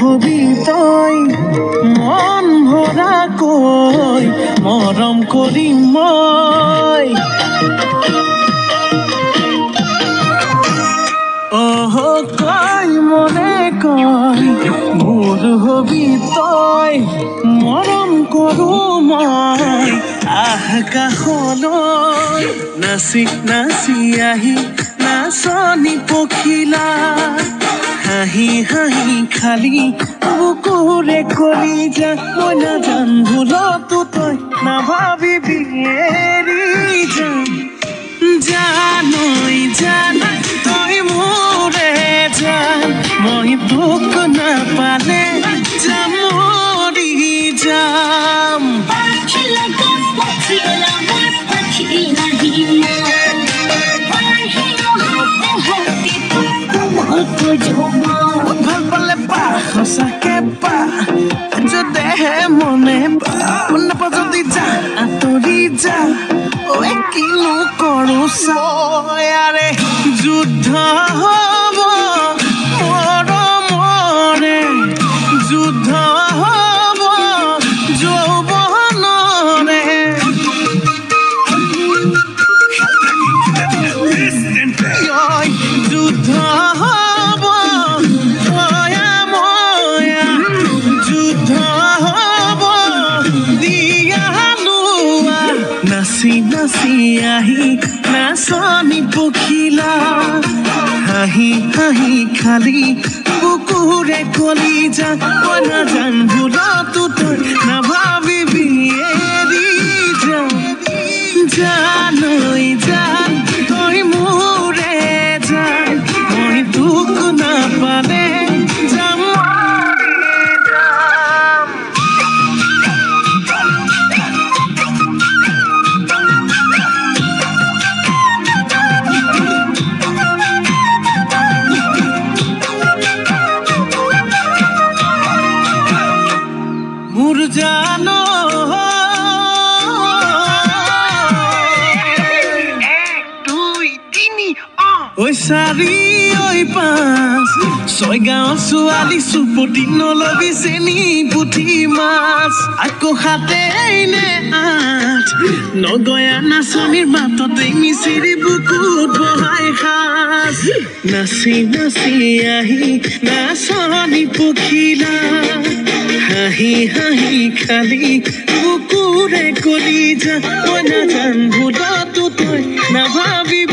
hobby তই মন ভৰাকৈ মৰম কৰিম মই কয় মনে কয় মোৰ হবি তই মৰম কৰো মই আকাশলৈ নাচি নাচি আহি নাচনি পখিলা হাঁহি হাঁহি খালি বুকুৰে কলিজা মই নাজান ভুলতো তই নাভাবিবি এৰি যাম জানৈ জান তই মোৰে জান মই তোক নাপালে যাম মৰি যাম ভাল পালে পা সঁচাকে পা যদিহে মনে পা নাপা যদি যা আঁতৰি যা কিনো কৰো চাৰে যুদ্ধ হব মৰমৰে যুদ্ধ হব যৌৱনৰে যুদ্ধ হব ময়া ময়া যুদ্ধ হব দিয়া লোৱা নাচি নাচি আহি নাচনি পখিলা হাঁহি হাঁহি খালি বুকুৰে কলিজা মই নাজান ভুলতো তই নাভাবিবি এৰি যাম জানৈ জান তই মোৰে জান মই তোক নাপালে যাম মোৰ জানো ঐ চাৰি ঐ পাঁচ ছয় গাঁৱৰ ছোৱালী চুপতি নলবি চেনি পুঠি মাছ আকৌ সাতে নে আঠ নগয়া নাচনীৰ মাততে মিচিৰি বুকুত বহাই সাজ নাচি নাচি আহি নাচনি পখিলা হাঁহি হাঁহি খালি বুকুৰে কলিজা মই নাজান ভুলতো তই নাভাবিবি